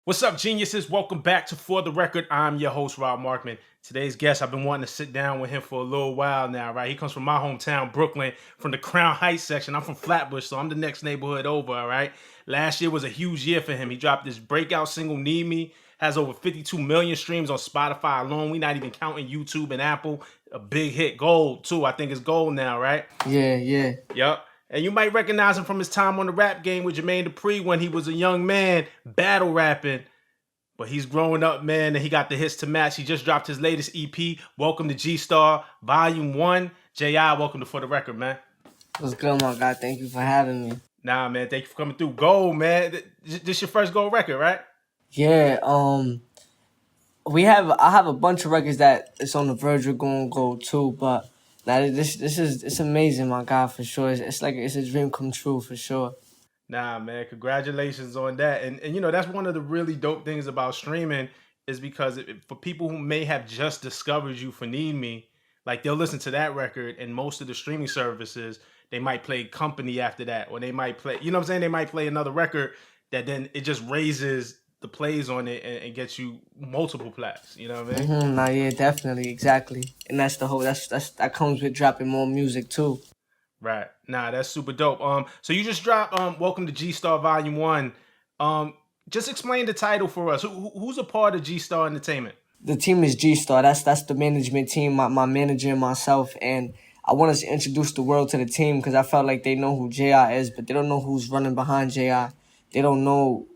What's up, geniuses? Welcome back to For the Record. I'm your host, Rob Markman. Today's guest, I've been wanting to sit down with him for a little while now, right? He comes from my hometown, Brooklyn, from the Crown Heights section. I'm from Flatbush, so I'm the next neighborhood over, all right? Last year was a huge year for him. He dropped this breakout single, Need Me, has over 52 million streams on Spotify alone. We're not even counting YouTube and Apple. A big hit, gold, too. I think it's gold now, right? Yeah. Yep. And you might recognize him from his time on the rap game with Jermaine Dupri when he was a young man battle rapping. But he's growing up, man, and he got the hits to match. He just dropped his latest EP. Welcome to GStarr Volume 1. J.I., welcome to For the Record, man. What's good, my guy? Thank you for having me. Nah, man, thank you for coming through. Gold, man. This your first gold record, right? Yeah, I have a bunch of records that it's on the verge of going gold too, but now it's amazing, my guy, for sure. It's like it's a dream come true for sure. Nah, man, congratulations on that. And you know, that's one of the really dope things about streaming is because for people who may have just discovered you for Need Me, like they'll listen to that record and most of the streaming services, they might play Company after that, or they might play, you know what I'm saying? They might play another record that then it just raises the plays on it and gets you multiple plaques. You know what I mean? Nah, yeah, definitely, exactly, and that's the whole that comes with dropping more music too. Right. Nah, that's super dope. So you just dropped Welcome to GStarr Volume 1. Just explain the title for us. Who's a part of GStar Entertainment? The team is GStarr. That's the management team, my manager and myself, and I want us to introduce the world to the team because I felt like they know who J.I. is, but they don't know who's running behind J.I. They don't know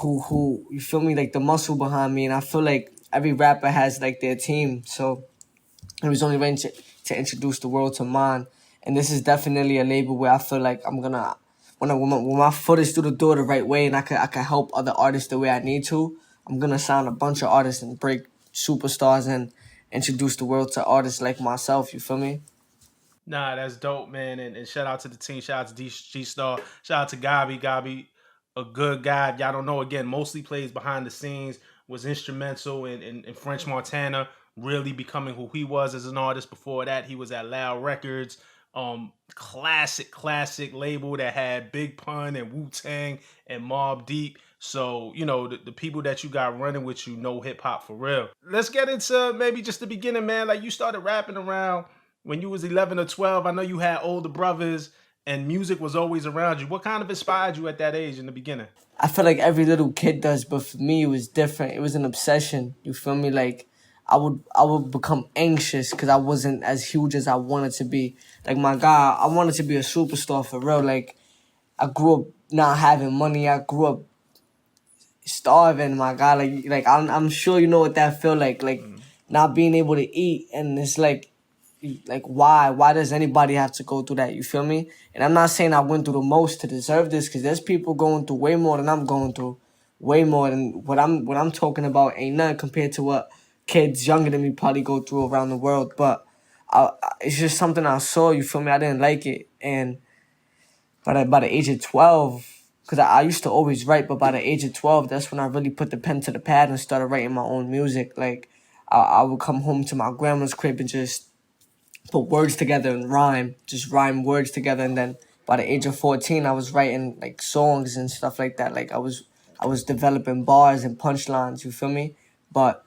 who you feel me, like the muscle behind me, and I feel like every rapper has like their team, so it was only right to introduce the world to mine. And this is definitely a label where I feel like I'm gonna when my foot is through the door the right way and I can help other artists the way I need to, I'm gonna sign a bunch of artists and break superstars and introduce the world to artists like myself, you feel me? Nah, that's dope, man. And shout out to the team. Shout out to GStar. Shout out to Gabi. Gabi, a good guy. Y'all don't know, again, mostly plays behind the scenes, was instrumental in French Montana, really becoming who he was as an artist. Before that, he was at Loud Records. Classic label that had Big Pun and Wu-Tang and Mobb Deep. So, you know, the people that you got running with you know hip hop for real. Let's get into maybe just the beginning, man. Like you started rapping around when you was 11 or 12. I know you had older brothers and music was always around you. What kind of inspired you at that age in the beginning? I feel like every little kid does, but for me it was different. It was an obsession. You feel me? Like I would become anxious because I wasn't as huge as I wanted to be. Like my guy, I wanted to be a superstar for real. Like I grew up not having money. I grew up starving, my guy. I'm sure you know what that feel like not being able to eat, and it's like why does anybody have to go through that? You feel me? And I'm not saying I went through the most to deserve this, because there's people going through way more than I'm going through, way more than what I'm talking about ain't nothing compared to what kids younger than me probably go through around the world. But it's just something I saw. You feel me? I didn't like it, and by the age of 12, because I used to always write, but by the age of 12, that's when I really put the pen to the pad and started writing my own music. Like I would come home to my grandma's crib and just put words together and just rhyme words together. And then by the age of 14, I was writing like songs and stuff like that. Like I was developing bars and punchlines, you feel me? But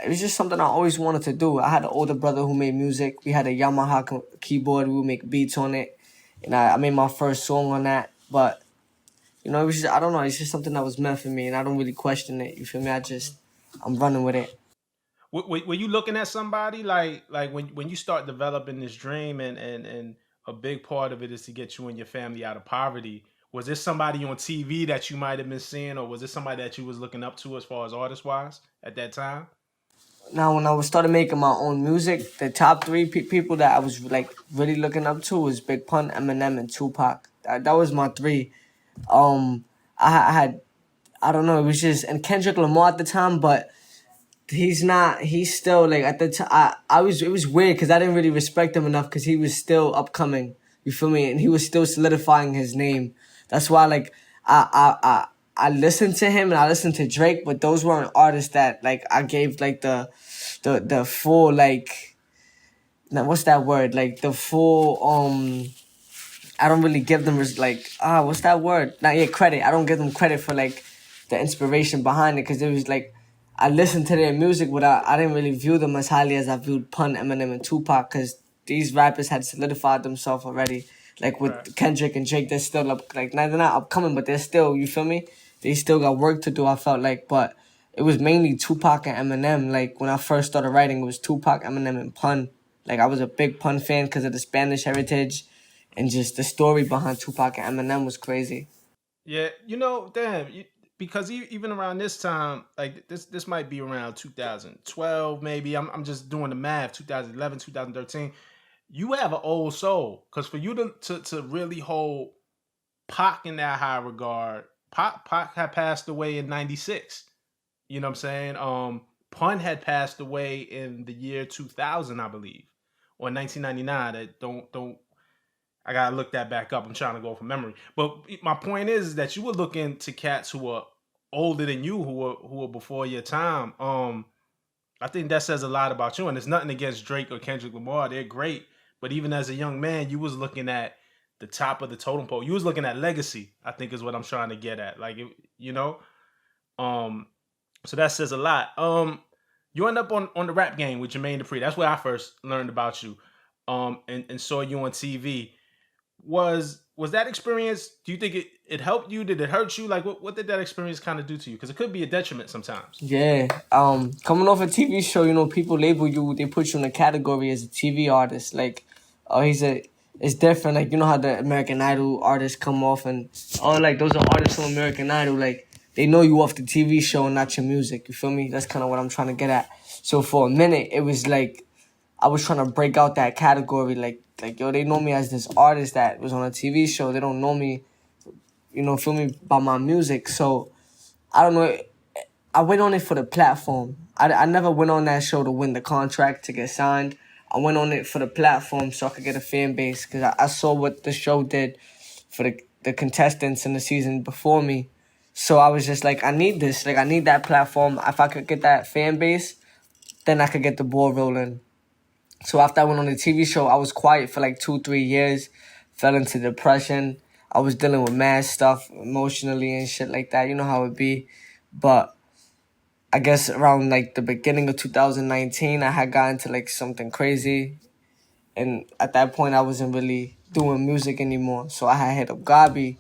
it was just something I always wanted to do. I had an older brother who made music. We had a Yamaha keyboard. We would make beats on it. And I made my first song on that. But, you know, it was just, I don't know, it's just something that was meant for me. And I don't really question it, you feel me? I'm running with it. Were you looking at somebody like when you start developing this dream and a big part of it is to get you and your family out of poverty? Was there somebody on TV that you might have been seeing, or was it somebody that you was looking up to as far as artist wise at that time? Now, when I was started making my own music, the top three people that I was like really looking up to was Big Pun, Eminem, and Tupac. That was my three. I had, I don't know, it was just, and Kendrick Lamar at the time, but he's still like at the time. It was weird because I didn't really respect him enough because he was still upcoming. You feel me? And he was still solidifying his name. That's why like I listened to him and I listened to Drake, but those weren't artists that like I gave like the full like, now what's that word, like the full I don't really give them what's that word? Not yet credit. I don't give them credit for like the inspiration behind it, because it was like I listened to their music, but I didn't really view them as highly as I viewed Pun, Eminem, and Tupac, because these rappers had solidified themselves already. Like Right. with Kendrick and Drake, they're still up. Like they're not upcoming, but they're still. You feel me? They still got work to do. I felt like, but it was mainly Tupac and Eminem. Like when I first started writing, it was Tupac, Eminem, and Pun. Like I was a big Pun fan because of the Spanish heritage, and just the story behind Tupac and Eminem was crazy. Yeah, damn, because even around this time, like this might be around 2012, maybe. I'm just doing the math. 2011, 2013. You have an old soul, because for you to really hold Pac in that high regard, Pac had passed away in '96. You know what I'm saying? Pun had passed away in the year 2000, I believe, or 1999. That don't I gotta look that back up. I'm trying to go from memory. But my point is that you were looking to cats who are older than you, who are before your time. I think that says a lot about you. And it's nothing against Drake or Kendrick Lamar. They're great. But even as a young man, you was looking at the top of the totem pole. You was looking at legacy, I think is what I'm trying to get at. Like you know? Um, so that says a lot. You end up on the rap game with Jermaine Dupri. That's where I first learned about you. And saw you on TV. Was that experience, do you think it helped you? Did it hurt you? Like what did that experience kind of do to you? Because it could be a detriment sometimes. Yeah. Coming off a TV show, people label you, they put you in a category as a TV artist. Like, oh, it's different. Like, you know how the American Idol artists come off and, oh, like, those are artists from American Idol. Like, they know you off the TV show and not your music. You feel me? That's kind of what I'm trying to get at. So for a minute, it was like, I was trying to break out that category. Like, yo, they know me as this artist that was on a TV show. They don't know me, feel me, by my music. So, I don't know. I went on it for the platform. I never went on that show to win the contract, to get signed. I went on it for the platform so I could get a fan base, because I saw what the show did for the contestants in the season before me. So I was just like, I need this. Like, I need that platform. If I could get that fan base, then I could get the ball rolling. So after I went on the TV show, I was quiet for like 2-3 years, fell into depression. I was dealing with mad stuff emotionally and shit like that. You know how it be. But I guess around like the beginning of 2019, I had gotten to like something crazy. And at that point, I wasn't really doing music anymore. So I had hit up Gabi.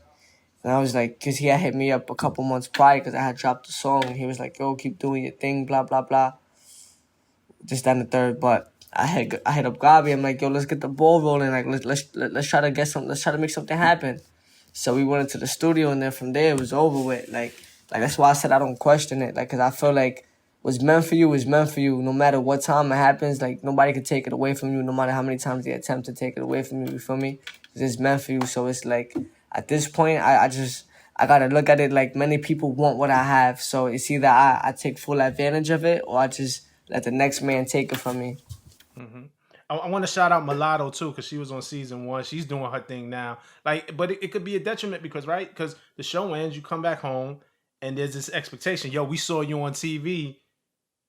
And I was like, because he had hit me up a couple months prior because I had dropped the song. And he was like, yo, keep doing your thing, blah, blah, blah. Just that and the third. But I hit up Gabi. I'm like, yo, let's get the ball rolling. Like, let's try to let's try to make something happen. So we went into the studio, and then from there it was over with. Like that's why I said I don't question it. Like, cause I feel like what's meant for you is meant for you. No matter what time it happens, like nobody can take it away from you. No matter how many times they attempt to take it away from you. You feel me? 'Cause it's meant for you. So it's like at this point, I gotta look at it like many people want what I have. So it's either I take full advantage of it, or I just let the next man take it from me. hmm I want to shout out Mulatto too, because she was on season one. She's doing her thing now. Like, but it could be a detriment because, right? Because the show ends, you come back home, and there's this expectation. Yo, we saw you on TV.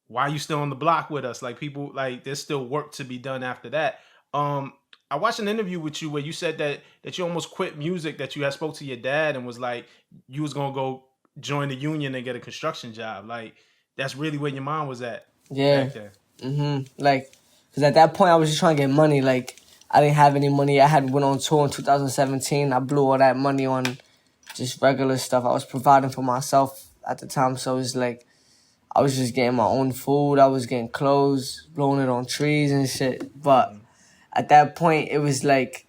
Why are you still on the block with us? Like, people, like, there's still work to be done after that. Um, I watched an interview with you where you said that you almost quit music, that you had spoke to your dad and was like you was gonna go join the union and get a construction job. Like, that's really where your mind was at Yeah. back then. Like, cause at that point I was just trying to get money. Like, I didn't have any money. I had went on tour in 2017. I blew all that money on just regular stuff. I was providing for myself at the time, so it's like I was just getting my own food. I was getting clothes, blowing it on trees and shit. But at that point, it was like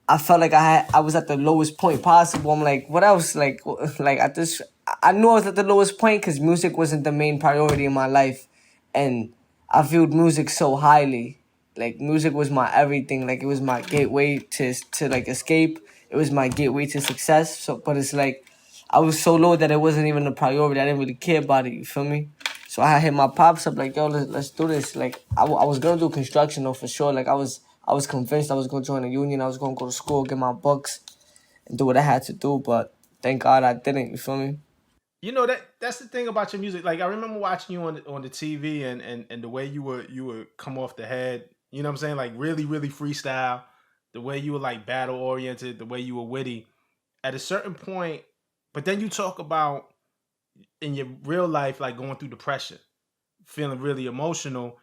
I felt like I was at the lowest point possible. I'm like, what else? Like at this, I knew I was at the lowest point because music wasn't the main priority in my life, and I viewed music so highly. Like, music was my everything. Like, it was my gateway to like escape. It was my gateway to success. So, but it's like I was so low that it wasn't even a priority. I didn't really care about it. You feel me? So I hit my pops up like, yo, let's do this. Like, I was gonna do construction though, for sure. Like, I was convinced I was gonna join a union. I was gonna go to school, get my books, and do what I had to do. But thank God I didn't. You feel me? That's the thing about your music. Like, I remember watching you on the TV, and the way you would come off the head. You know what I'm saying? Like, really really freestyle. The way you were like battle oriented. The way you were witty. At a certain point, but then you talk about in your real life, like going through depression, feeling really emotional,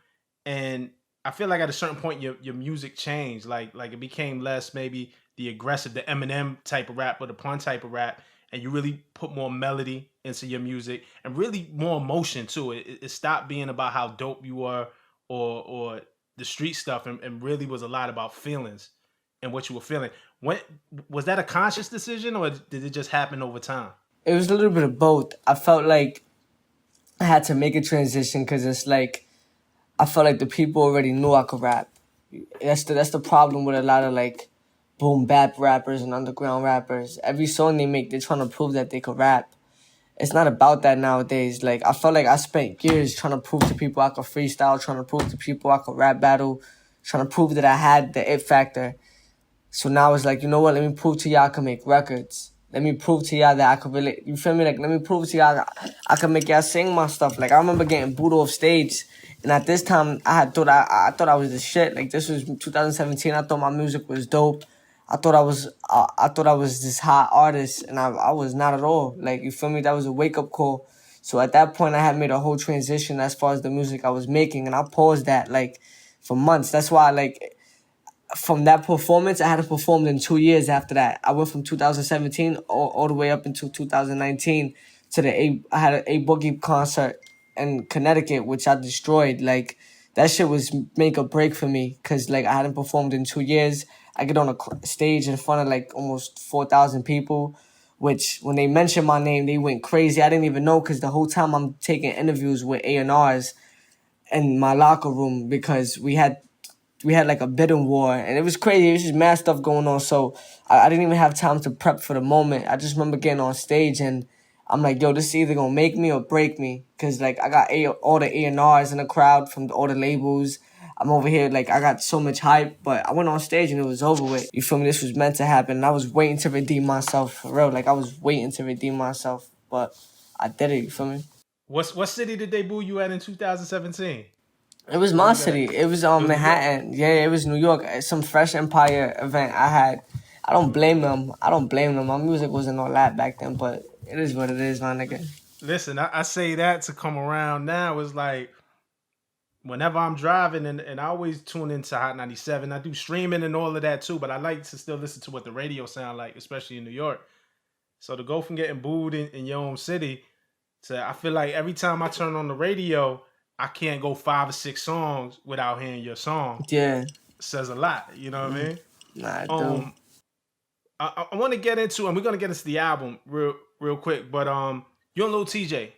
and I feel like at a certain point your music changed. Like it became less maybe the aggressive, the Eminem type of rap or the pun type of rap, and you really put more melody into your music and really more emotion to it. It stopped being about how dope you were or the street stuff, and really was a lot about feelings and what you were feeling. When was that a conscious decision, or did it just happen over time? It was a little bit of both. I felt like I had to make a transition because it's like I felt like the people already knew I could rap. That's the problem with a lot of like boom bap rappers and underground rappers. Every song they make, they're trying to prove that they could rap. It's not about that nowadays. Like I felt like I spent years trying to prove to people I could freestyle, trying to prove to people I could rap battle, trying to prove that I had the it factor. So now it's like, you know what? Let me prove to y'all I can make records. Let me prove to y'all that I could really, you feel me? Like, let me prove to y'all that I can make y'all sing my stuff. Like, I remember getting booed off stage. And at this time, I thought I was the shit. Like, this was 2017. I thought my music was dope. I thought I was this hot artist, and I was not at all. Like, you feel me? That was a wake up call. So at that point, I had made a whole transition as far as the music I was making, and I paused that like for months. That's why like from that performance, I had to perform in 2 years after that. I went from 2017 all the way up until 2019 to I had a Boogie concert in Connecticut, which I destroyed. Like, that shit was make or break for me because, like, I hadn't performed in 2 years. I get on a stage in front of, like, almost 4,000 people, which when they mentioned my name, they went crazy. I didn't even know because the whole time I'm taking interviews with A&Rs in my locker room because we had like a bidding war, and it was crazy. It was just mad stuff going on. So I didn't even have time to prep for the moment. I just remember getting on stage and I'm like, yo, this is either gonna make me or break me. Cause like I got all the A&Rs in the crowd from all the labels. I'm over here, like I got so much hype, but I went on stage and it was over with. You feel me? This was meant to happen. And I was waiting to redeem myself for real. Like I was waiting to redeem myself, but I did it. You feel me? What city did they boo you at in 2017? It was Where my was that city. at? It was It was New York. Manhattan. Yeah, it was New York. Some Fresh Empire event I had. I don't blame them. I don't blame them. My music wasn't all that back then, but it is what it is, my nigga. Listen, I say that to come around now is like whenever I'm driving and I always tune into Hot 97. I do streaming and all of that too, but I like to still listen to what the radio sound like, especially in New York. So to go from getting booed in your own city to I feel like every time I turn on the radio, I can't go 5 or 6 songs without hearing your song. Yeah. Says a lot, you know what I mean? Nah, I do. Um I want to get into, and we're gonna get into the album real quick, but you and Lil Tjay,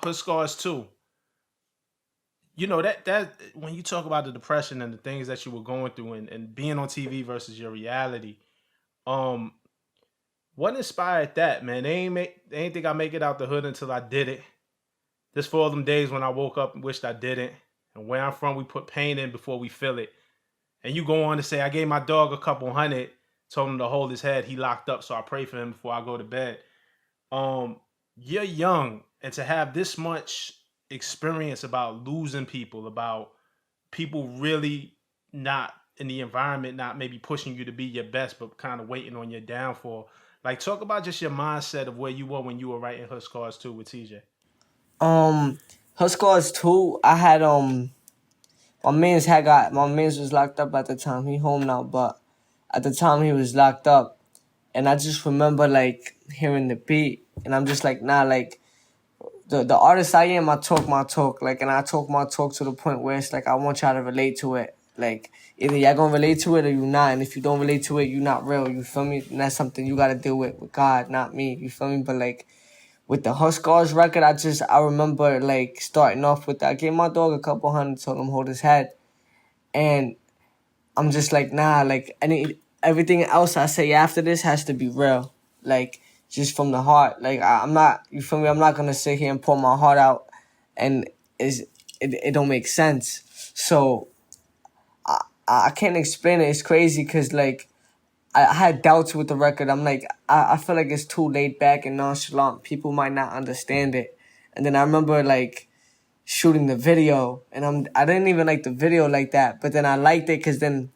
Hood Scars 2. You know that when you talk about the depression and the things that you were going through and being on TV versus your reality, um, what inspired that, man? They ain't think I make it out the hood until I did it. Just for all them days when I woke up and wished I didn't. And where I'm from, we put pain in before we feel it. And you go on to say, I gave my dog a couple hundred, told him to hold his head. He locked up, so I pray for him before I go to bed. You're young, and to have this much experience about losing people, about people really not in the environment, not maybe pushing you to be your best, but kind of waiting on your downfall. Like, talk about just your mindset of where you were when you were writing Hood Scars 2 with TJ. Her scores too. I had my man's was locked up at the time. He home now, but at the time he was locked up, and I just remember like hearing the beat, and I'm just like, nah, like the artist I am, I talk my talk, like, and I talk my talk to the point where it's like I want y'all to relate to it. Like, either y'all gonna relate to it or you not, and if you don't relate to it, you not real. You feel me? And that's something you gotta deal with God, not me. You feel me? But like with the Huskars record, I remember like starting off with that. I gave my dog a couple hundred, told him hold his head, and I'm just like, nah, like everything else I say after this has to be real. Like, just from the heart. Like, I'm not, you feel me? I'm not gonna sit here and pour my heart out and it don't make sense. So I can't explain it. It's crazy because like I had doubts with the record. I'm like, I feel like it's too laid back and nonchalant. People might not understand it. And then I remember like shooting the video, and I didn't even like the video like that, but then I liked it because then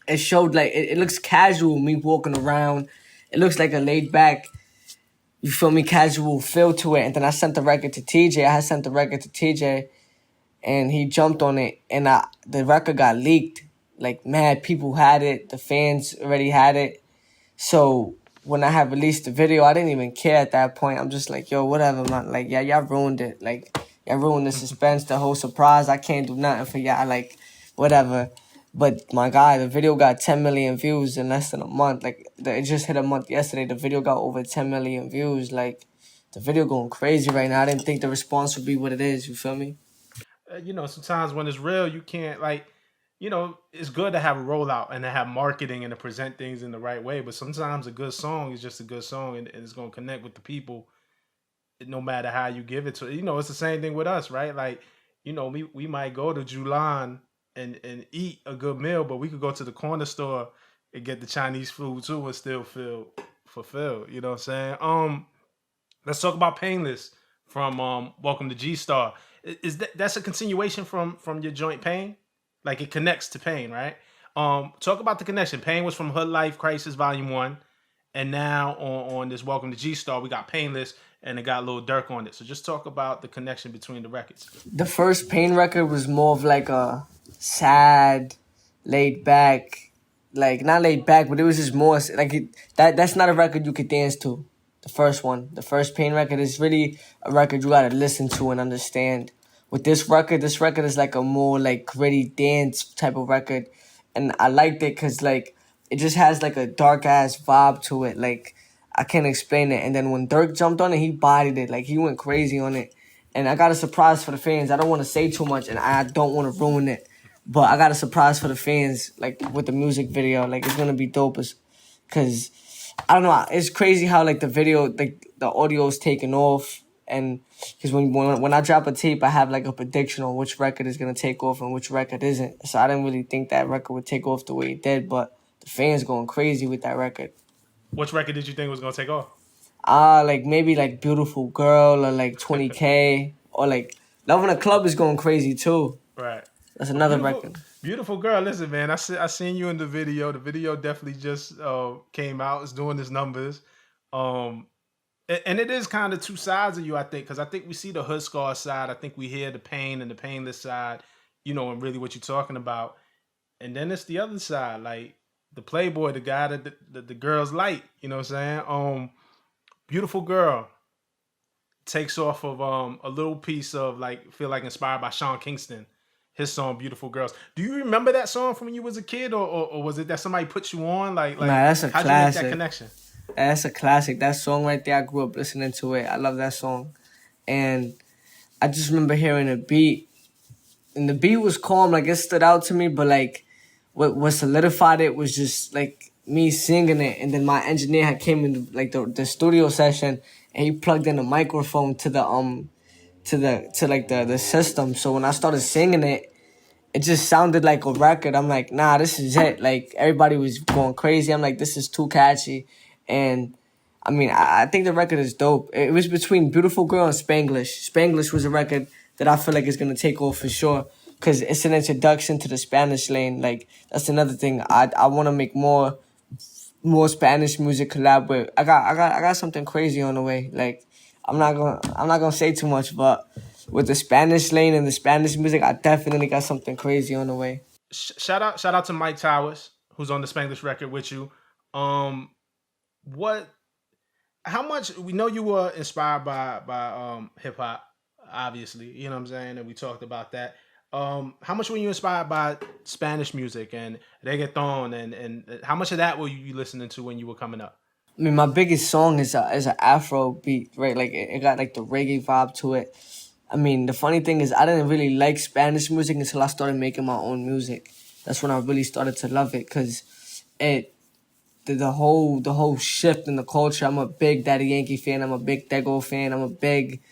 it showed like it looks casual, me walking around. It looks like a laid back you feel me, casual feel to it. And then I sent the record to TJ. I had sent the record to TJ, and he jumped on it, and the record got leaked. Like, mad people had it. The fans already had it. So when I had released the video, I didn't even care at that point. I'm just like, yo, whatever, man. Like, yeah, y'all ruined it. Like, y'all ruined the suspense, the whole surprise. I can't do nothing for y'all. Like, whatever. But my God, the video got 10 million views in less than a month. Like, it just hit a month yesterday. The video got over 10 million views. Like, the video going crazy right now. I didn't think the response would be what it is. You feel me? You know, sometimes when it's real, you can't like, you know, it's good to have a rollout and to have marketing and to present things in the right way. But sometimes a good song is just a good song, and it's gonna connect with the people, no matter how you give it to. You know, it's the same thing with us, right? Like, you know, we might go to Julan and eat a good meal, but we could go to the corner store and get the Chinese food too and still feel fulfilled. You know what I'm saying? Let's talk about Painless from Welcome to GStar. Is that's a continuation from your joint Pain? Like it connects to Pain, right? Talk about the connection. Pain was from Hood Life Crisis Volume 1, and now on this Welcome to GStar, we got Painless and it got Lil Durk on it. So just talk about the connection between the records. The first Pain record was more of like a sad, laid back, like not laid back, but it was just more like that's not a record you could dance to. The first one, the first Pain record, is really a record you gotta listen to and understand. With this record is like a more like gritty dance type of record, and I liked it because like it just has like a dark ass vibe to it. Like I can't explain it. And then when Dirk jumped on it, he bodied it. Like he went crazy on it. And I got a surprise for the fans. I don't want to say too much, and I don't want to ruin it. But I got a surprise for the fans, like with the music video. Like it's gonna be dope, cause I don't know. It's crazy how like the video, like the audio is taken off, and because when I drop a tape, I have like a prediction on which record is gonna take off and which record isn't. So I didn't really think that record would take off the way it did, but the fans going crazy with that record. Which record did you think was gonna take off? Like maybe like Beautiful Girl or like 20K or like Love in a Club is going crazy too. Right. That's Well, another record. beautiful girl. Listen, man, I seen you in the video. The video definitely just came out. It's doing its numbers. Um, and it is kind of two sides of you, I think, because I think we see the hood scar side. I think we hear the pain and the painless side, you know, and really what you're talking about. And then it's the other side, like the playboy, the guy that the girls like. You know what I'm saying? Beautiful girl takes off of a little piece of like feel like inspired by Sean Kingston, his song "Beautiful Girls." Do you remember that song from when you was a kid, or was it that somebody put you on? Like Nah, that's a how'd you make that classic. connection? That's a classic. That song right there, I grew up listening to it. I love that song. And I just remember hearing a beat. And the beat was calm, like it stood out to me, but like what solidified it was just like me singing it. And then my engineer had came in like the studio session, and he plugged in a microphone to the system. So when I started singing it, it just sounded like a record. I'm like, nah, this is it. Like everybody was going crazy. I'm like, this is too catchy. And I mean, I think the record is dope. It was between Beautiful Girl and Spanglish. Spanglish was a record that I feel like is gonna take off for sure, because it's an introduction to the Spanish lane. Like that's another thing. I want to make more Spanish music collab with. I got something crazy on the way. Like I'm not gonna say too much, but with the Spanish lane and the Spanish music, I definitely got something crazy on the way. Shout out to Mike Towers, who's on the Spanglish record with you. What? How much we know you were inspired by hip hop, obviously. You know what I'm saying, and we talked about that. How much were you inspired by Spanish music and reggaeton, and how much of that were you listening to when you were coming up? I mean, my biggest song is an Afro beat, right? Like it got like the reggae vibe to it. I mean, the funny thing is, I didn't really like Spanish music until I started making my own music. That's when I really started to love it, because it the whole shift in the culture. I'm a big Daddy Yankee fan. I'm a big Tego fan. I'm a big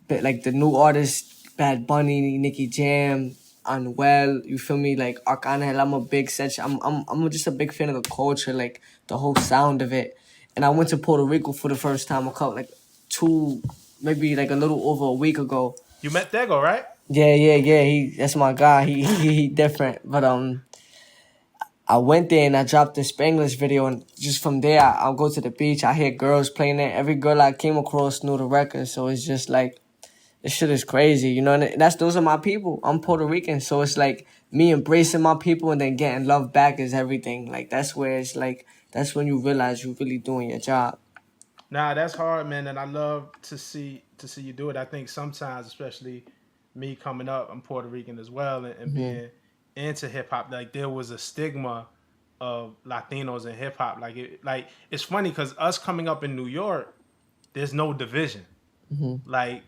like the new artists, Bad Bunny, Nicky Jam, Anuel. You feel me? Like Arcangel. I'm a big such. I'm just a big fan of the culture, like the whole sound of it. And I went to Puerto Rico for the first time a couple like two, maybe like a little over a week ago. You met Tego, right? Yeah. That's my guy. He different, but I went there and I dropped the Spanglish video, and just from there, I'll go to the beach. I hear girls playing it. Every girl I came across knew the record, so it's just like this shit is crazy, you know. And those are my people. I'm Puerto Rican, so it's like me embracing my people and then getting love back is everything. Like that's where it's like that's when you realize you're really doing your job. Nah, that's hard, man, and I love to see you do it. I think sometimes, especially me coming up, I'm Puerto Rican as well, and Hmm. being into hip hop, like there was a stigma of Latinos in hip hop. Like it's funny because us coming up in New York, there's no division. Hmm. Like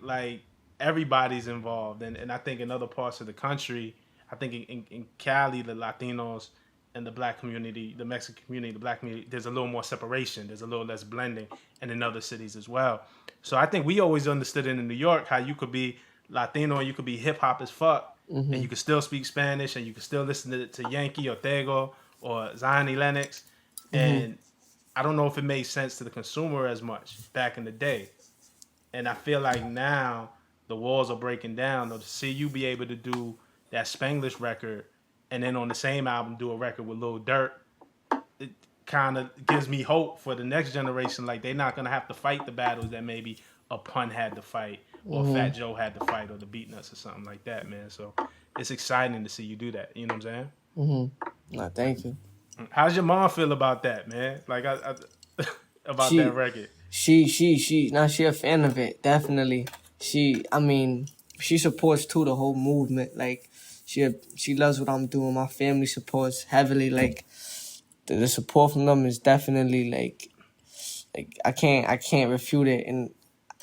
everybody's involved, and I think in other parts of the country, I think in Cali, the Latinos and the black community, the Mexican community, the black community, there's a little more separation, there's a little less blending, and in other cities as well. So I think we always understood in New York how you could be Latino and you could be hip hop as fuck, and Hmm. you could still speak Spanish and you could still listen to Yankee or Tego or Zion Lennox, Hmm. and I don't know if it made sense to the consumer as much back in the day. And I feel like now the walls are breaking down. To see you be able to do that Spanglish record and then on the same album do a record with Lil Durk, it kind of gives me hope for the next generation. Like they're not gonna have to fight the battles that maybe a Pun had to fight or Fat Hmm. Joe had to fight or the Beatnuts or something like that, man. So it's exciting to see you do that. You know what I'm saying? Hmm. No, thank you. How's your mom feel about that, man? Like I about that She, record. now she a fan of it, definitely. I mean, she supports too the whole movement. Like, she loves what I'm doing. My family supports heavily. Like, the support from them is definitely like I can't refute it, and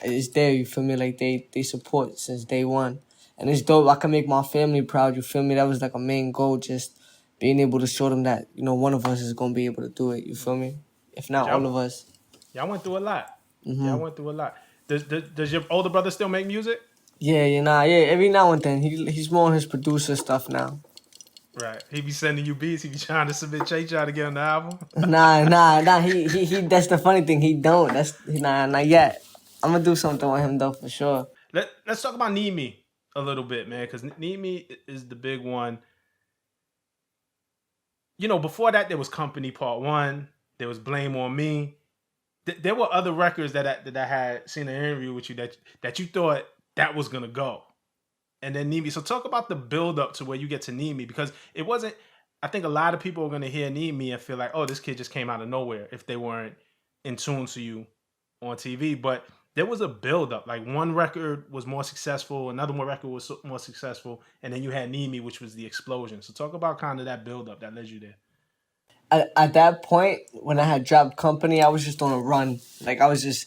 it's there. You feel me? Like they support since day one, and it's dope. I can make my family proud. You feel me? That was like a main goal, just being able to show them that one of us is gonna be able to do it. You feel me? If Cause not all of us. y'all went through a lot. Y'all Hmm. went through a lot. Does your older brother still make music? Yeah, yeah. Every now and then he's more on his producer stuff now. Right. He be sending you beats. He be trying to submit Che try to get on the album. Nah. He. That's the funny thing. He don't. Not yet. I'm gonna do something with him though for sure. Let's talk about Need Me a little bit, man, because Need Me is the big one. You know, before that there was Company Part One. There was Blame on Me. There were other records that I had seen an interview with you that you thought that was gonna go. And then Need Me. So talk about the build up to where you get to Need Me, because it wasn't. I think a lot of people are gonna hear Need Me and feel like, oh, this kid just came out of nowhere if they weren't in tune to you on TV. But there was a build up. Like one record was more successful, another one record was more successful, and then you had Need Me, which was the explosion. So talk about kind of that build up that led you there. At that point when I had dropped company, I was just on a run. Like I was just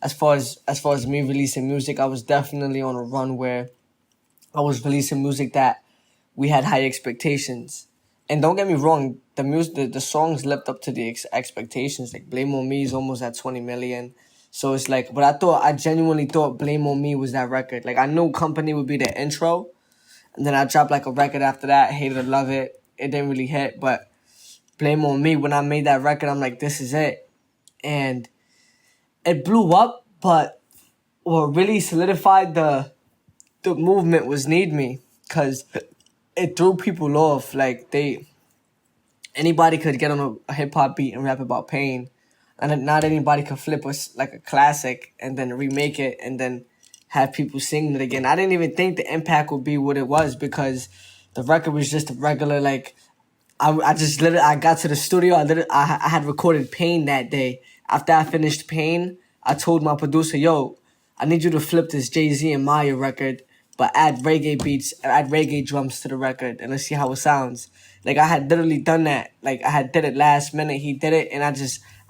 as far as me releasing music, I was definitely on a run where I was releasing music that we had high expectations. And don't get me wrong, the songs lived up to the expectations. Like Blame on Me is almost at 20 million. So it's like, but I genuinely thought Blame on Me was that record. Like I knew Company would be the intro, and then I dropped like a record after that, Hate It or Love It. It didn't really hit, but Blame on Me, when I made that record, I'm like, this is it. And it blew up, but what really solidified the movement was Need Me, because it threw people off. Like anybody could get on a hip hop beat and rap about pain, and not anybody could flip us like a classic and then remake it and then have people sing it again. I didn't even think the impact would be what it was, because the record was just a regular like I just literally I got to the studio. I had recorded Pain that day. After I finished Pain, I told my producer, "Yo, I need you to flip this Jay-Z and Maya record, but add reggae beats, add reggae drums to the record, and let's see how it sounds." Like I had literally done that. Like I had did it last minute. He did it, and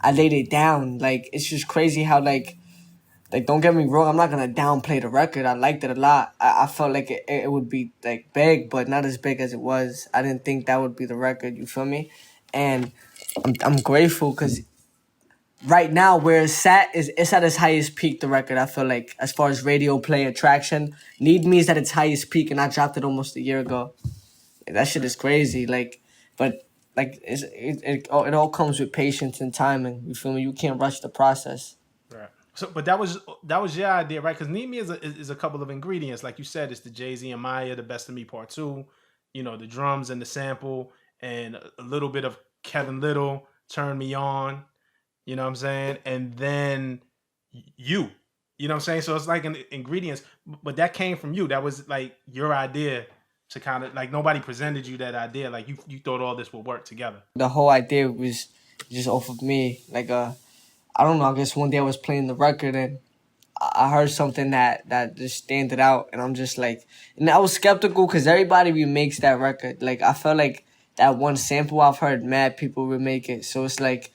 I laid it down. Like it's just crazy how like, don't get me wrong, I'm not gonna downplay the record. I liked it a lot. I felt like it would be like big, but not as big as it was. I didn't think that would be the record. You feel me? And I'm grateful because right now where it's at its highest peak. The record, I feel like, as far as radio play attraction, Need Me is at its highest peak, and I dropped it almost a year ago. That shit is crazy. But it all comes with patience and timing. You feel me? You can't rush the process. Right. So, but that was your idea, right? Because Need Me is a couple of ingredients, like you said. It's the Jay Z and Maya, the Best of Me Part Two. You know, the drums and the sample, and a little bit of Kevin Little, Turn Me On, you know what I'm saying? And then you know what I'm saying? So it's like an ingredients, but that came from you. That was like your idea to kind of like nobody presented you that idea. Like you thought all this would work together. The whole idea was just off of me. Like I don't know. I guess one day I was playing the record and I heard something that just standed out, and I'm just like, and I was skeptical because everybody remakes that record. Like I felt like that one sample I've heard mad people remake it, so it's like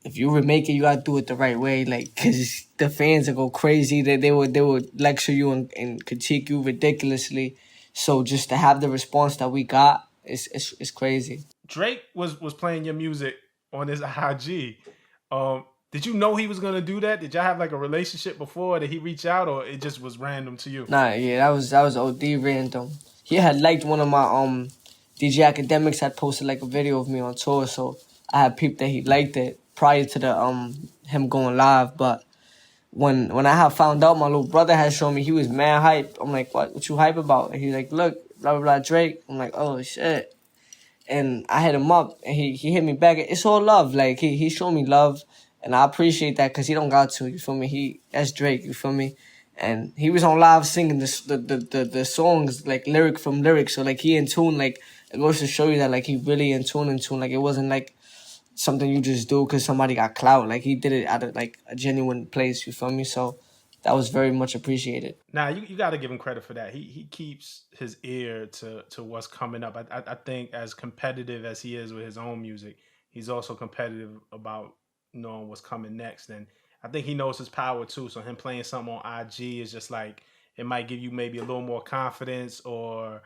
if you remake it, you gotta do it the right way. Like, cause the fans will go crazy. They would lecture you and critique you ridiculously. So just to have the response that we got is crazy. Drake was playing your music on his IG. Did you know he was gonna do that? Did y'all have like a relationship before? Did he reach out, or it just was random to you? Nah, yeah, that was OD random. He had liked one of my DJ Academics had posted like a video of me on tour, so I had peeped that he liked it prior to the him going live. But when I had found out, my little brother had shown me, he was mad hype. I'm like, what you hype about? And he's like, look, blah blah blah, Drake. I'm like, oh shit. And I hit him up, and he hit me back. It's all love. Like he showed me love, and I appreciate that because he don't got to. You feel me? That's Drake. You feel me? And he was on live singing the songs like lyric from lyric. So like he in tune. Like it goes to show you that like he really in tune. Like it wasn't like something you just do because somebody got clout. Like he did it out of like a genuine place. You feel me? So that was very much appreciated. Now you got to give him credit for that. He keeps his ear to what's coming up. I think as competitive as he is with his own music, he's also competitive about knowing what's coming next. And I think he knows his power too. So him playing something on IG is just like it might give you maybe a little more confidence or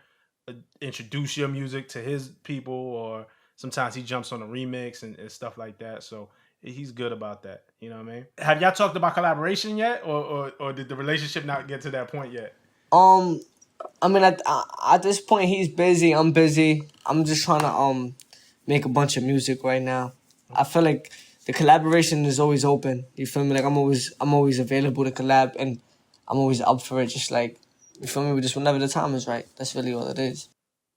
introduce your music to his people. Or sometimes he jumps on a remix and stuff like that. So he's good about that. You know what I mean? Have y'all talked about collaboration yet, or did the relationship not get to that point yet? Um, I mean, at this point, he's busy. I'm busy. I'm just trying to make a bunch of music right now. I feel like the collaboration is always open. You feel me? Like I'm always available to collab, and I'm always up for it. Just like you feel me? Just whenever the time is right. That's really all it is.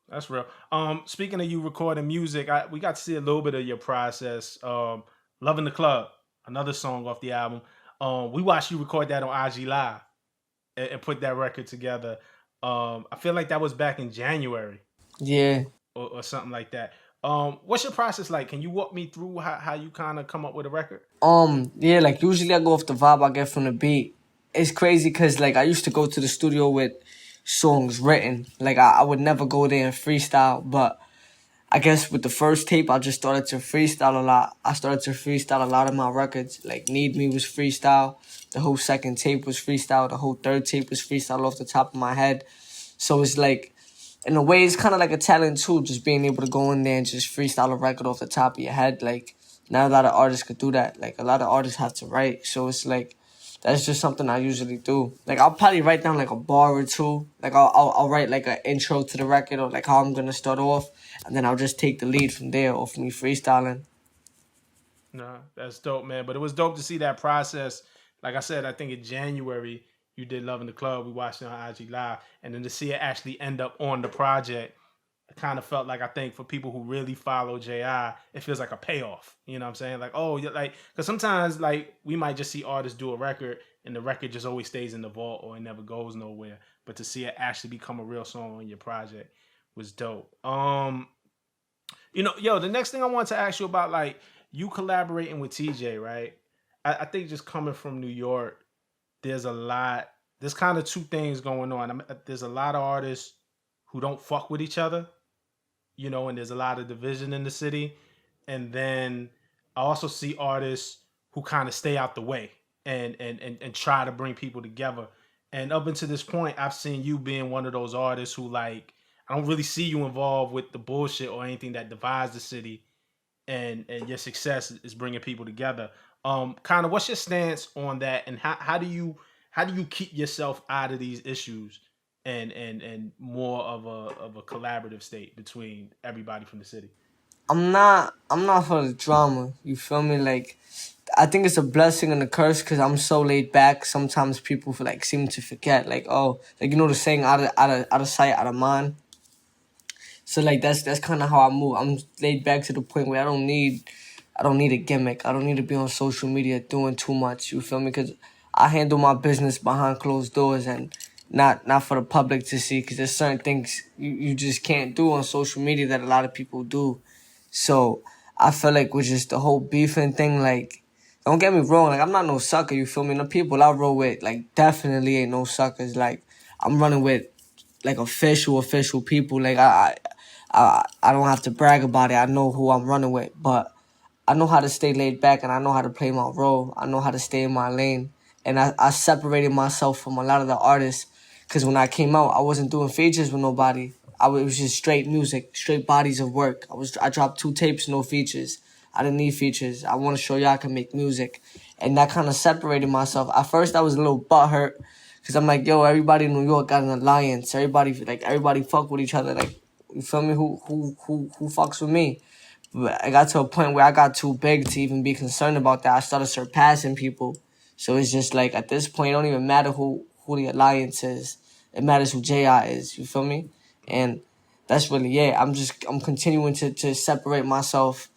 That's real. Speaking of you recording music, we got to see a little bit of your process. "Loving the Club," another song off the album. We watched you record that on IG Live and put that record together. I feel like that was back in January Yeah. or something like that. What's your process like? Can you walk me through how you kind of come up with a record? Yeah, like usually I go off the vibe I get from the beat. It's crazy because like I used to go to the studio with songs written. Like I would never go there and freestyle, but I guess with the first tape, I just started to freestyle a lot. I started to freestyle a lot of my records. Like Need Me was freestyle. The whole second tape was freestyle. The whole third tape was freestyle off the top of my head. So it's like, in a way, it's kind of like a talent too, just being able to go in there and just freestyle a record off the top of your head. Like, not a lot of artists could do that. Like, a lot of artists have to write. So it's like, that's just something I usually do. Like, I'll probably write down like a bar or two. Like, I'll write like an intro to the record or like how I'm going to start off. And then I'll just take the lead from there off me freestyling. No, that's dope, man. But it was dope to see that process. Like I said, I think in January you did "Love in the Club." We watched it on IG Live, and then to see it actually end up on the project, it kind of felt like I think for people who really follow Ji, it feels like a payoff. You know what I'm saying? Like, oh, like because sometimes like we might just see artists do a record and the record just always stays in the vault or it never goes nowhere. But to see it actually become a real song on your project was dope. The next thing I want to ask you about, like, you collaborating with TJ, right? I think just coming from New York, there's kind of two things going on. There's a lot of artists who don't fuck with each other, and there's a lot of division in the city. And then I also see artists who kind of stay out the way and try to bring people together. And up until this point, I've seen you being one of those artists who, like, I don't really see you involved with the bullshit or anything that divides the city, and your success is bringing people together. Kind of, what's your stance on that, and how do you keep yourself out of these issues and more of a collaborative state between everybody from the city? I'm not for the drama. You feel me? Like, I think it's a blessing and a curse because I'm so laid back. Sometimes people feel like seem to forget, like, oh, like the saying, out of sight, out of mind. So like that's kind of how I move. I'm laid back to the point where I don't need a gimmick. I don't need to be on social media doing too much. You feel me? Because I handle my business behind closed doors and not for the public to see. Because there's certain things you just can't do on social media that a lot of people do. So I feel like with just the whole beefing thing, like, don't get me wrong, like, I'm not no sucker, you feel me? The people I roll with, like, definitely ain't no suckers. Like, I'm running with, like, official people. Like, I don't have to brag about it. I know who I'm running with. But I know how to stay laid back and I know how to play my role. I know how to stay in my lane. And I separated myself from a lot of the artists because when I came out, I wasn't doing features with nobody. It was just straight music, straight bodies of work. I dropped 2 tapes, no features. I didn't need features. I want to show y'all I can make music. And that kind of separated myself. At first, I was a little butthurt because I'm like, yo, everybody in New York got an alliance. Everybody fuck with each other. Like, you feel me? Who fucks with me? But I got to a point where I got too big to even be concerned about that. I started surpassing people. So it's just like at this point, it don't even matter who the alliance is. It matters who J.I. is. You feel me? And that's really it. I'm continuing to separate myself,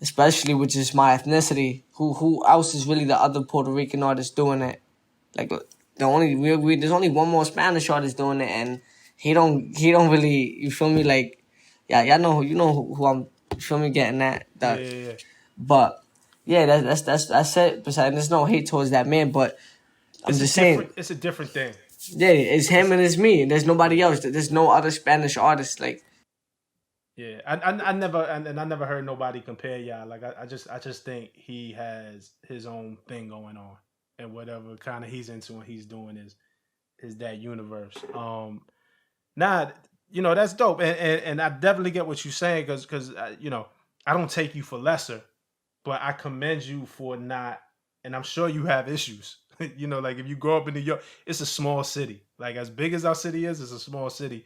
especially with just my ethnicity. Who else is really the other Puerto Rican artist doing it? Like there's only one more Spanish artist doing it, and he don't really, you feel me, like, yeah, y'all know who I'm, you feel me, getting at Yeah, that. yeah, yeah. But yeah, that's it. Besides, there's no hate towards that man, but I'm just saying, It's a different thing. yeah, it's him and it's me. There's nobody else. There's no other Spanish artist. Like, Yeah, I never and I never heard nobody compare y'all. Like I just think he has his own thing going on, and whatever kind of he's into and he's doing is that universe. Nah, that's dope, and I definitely get what you're saying because I don't take you for lesser, but I commend you for not, and I'm sure you have issues. Like if you grow up in New York, it's a small city. Like as big as our city is, it's a small city.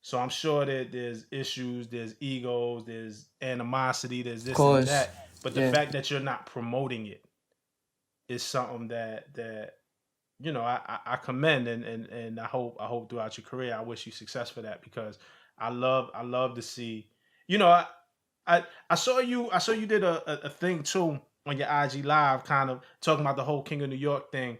So I'm sure that there's issues, there's egos, there's animosity, there's of this and course, that. But the yeah, fact that you're not promoting it is something that I commend and I hope throughout your career I wish you success for that because I love to see I saw you did a thing too on your IG live kind of talking about the whole King of New York thing,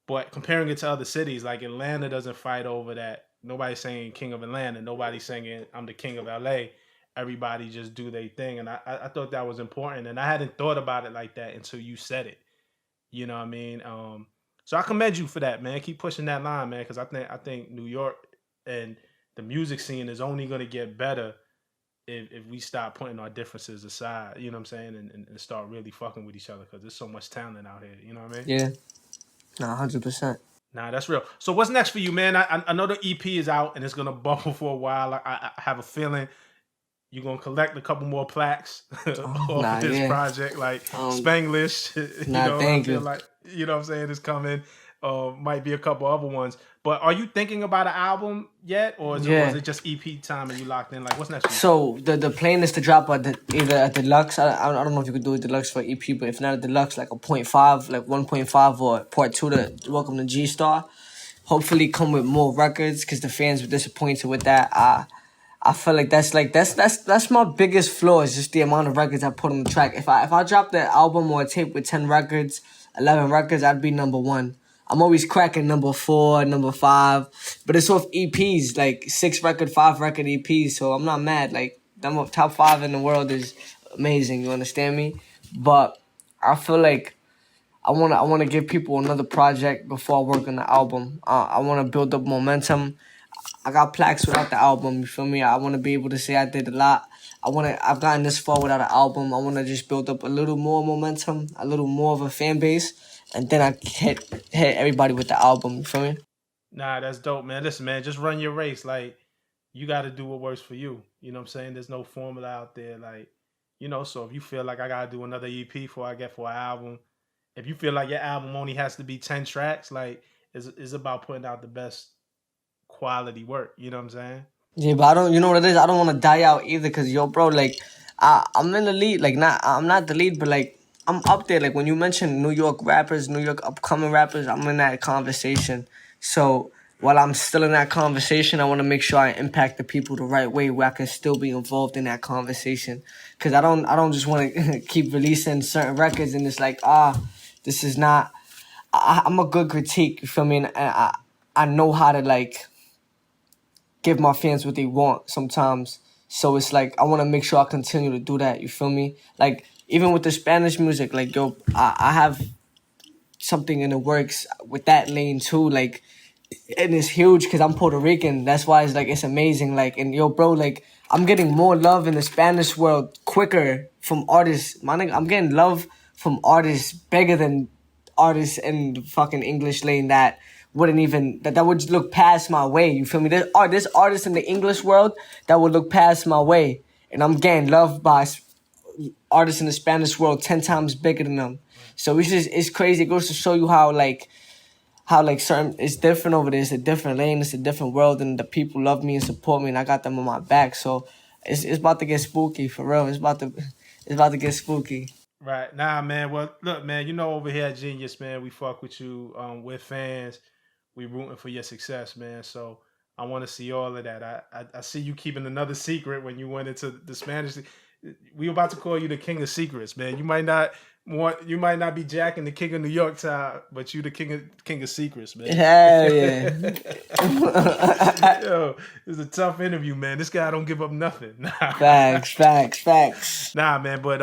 but comparing it to other cities like Atlanta doesn't fight over that. Nobody's saying King of Atlanta, nobody's saying I'm the King of LA. Everybody just do their thing, and I thought that was important, and I hadn't thought about it like that until you said it. You know what I mean? So I commend you for that, man. Keep pushing that line, man, because I think New York and the music scene is only going to get better if we stop putting our differences aside. You know what I'm saying? And start really fucking with each other because there's so much talent out here. You know what I mean? yeah, nah, 100%. Nah, that's real. So what's next for you, man? I know the EP is out and it's gonna bubble for a while. I have a feeling you're gonna collect a couple more plaques Oh, off of nah, this yeah, project, like um, Spanglish. nah, I thank feel you. like what I'm saying is coming. Might be a couple other ones. But are you thinking about an album yet, or is Yeah. it just EP time and you locked in? Like, what's next for you? So the plan is to drop either a deluxe. I don't know if you could do a deluxe for EP, but if not a deluxe, like a point five, like 1.5 or part two to Welcome to GStar. Hopefully, come with more records because the fans were disappointed with that. I feel like that's my biggest flaw is just the amount of records I put on the track. If I drop the album or a tape with 10 records, 11 records, I'd be number one. I'm always cracking number 4, number 5, but it's off EPs, like 6 record, 5 record EPs. So I'm not mad. Like number top 5 in the world is amazing. You understand me? But I feel like I wanna give people another project before I work on the album. I wanna build up momentum. I got plaques without the album. You feel me? I want to be able to say I did a lot. I've gotten this far without an album. I want to just build up a little more momentum, a little more of a fan base, and then I hit everybody with the album. You feel me? Nah, that's dope, man. Listen, man, just run your race. Like, you got to do what works for you. You know what I'm saying? There's no formula out there. Like, so if you feel like I got to do another EP before I get for an album, if you feel like your album only has to be 10 tracks, like, it's about putting out the best quality work. You know what I'm saying? Yeah, but I don't. You know what it is? I don't want to die out either, cause yo, bro, like, I'm in the lead. Like, I'm not the lead, but like, I'm up there. Like when you mention New York rappers, New York upcoming rappers, I'm in that conversation. So while I'm still in that conversation, I want to make sure I impact the people the right way, where I can still be involved in that conversation. Cause I don't just want to keep releasing certain records and it's like, this is not. I'm a good critique. You feel me? And I know how to like give my fans what they want sometimes. So it's like I want to make sure I continue to do that. You feel me? Like even with the Spanish music, like yo, I have something in the works with that lane too. Like, and it's huge because I'm Puerto Rican. That's why it's like it's amazing. Like, and yo, bro, like I'm getting more love in the Spanish world quicker from artists. My nigga, I'm getting love from artists bigger than artists in the fucking English lane that wouldn't even that would look past my way. You feel me? There's artists in the English world that would look past my way, and I'm getting loved by artists in the Spanish world 10 times bigger than them. So it's crazy. It goes to show you how certain it's different over there. It's a different lane. It's a different world, and the people love me and support me, and I got them on my back. So it's about to get spooky for real. It's about to get spooky. Right. Nah, man. Well, look, man, you know over here at Genius, man, we fuck with you. We're fans. We rooting for your success, man. So I want to see all of that. I see you keeping another secret when you went into the Spanish. We about to call you the king of secrets, man. You might not be Jack and the king of New York time, but you the king of secrets, man. Hell yeah. Yo, it's a tough interview, man. This guy don't give up nothing. Facts. Nah, man, but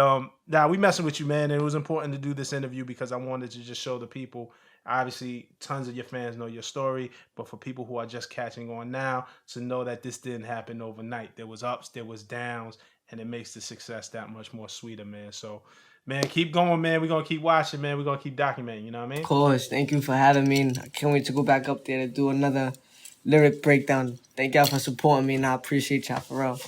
nah, we messing with you, man. And it was important to do this interview because I wanted to just show the people. Obviously, tons of your fans know your story, but for people who are just catching on now, to know that this didn't happen overnight. There was ups, there was downs, and it makes the success that much more sweeter, man. So, man, keep going, man. We're gonna keep watching, man. We're gonna keep documenting. You know what I mean? Of course. Thank you for having me. And I can't wait to go back up there to do another lyric breakdown. Thank y'all for supporting me, and I appreciate y'all for real.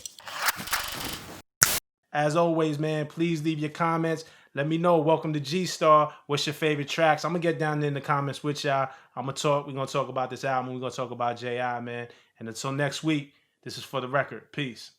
As always, man, please leave your comments. Let me know. Welcome to GStar. What's your favorite tracks? I'm gonna get down there in the comments with y'all. We're gonna talk about this album. We're gonna talk about J.I., man. And until next week, this is For the Record. Peace.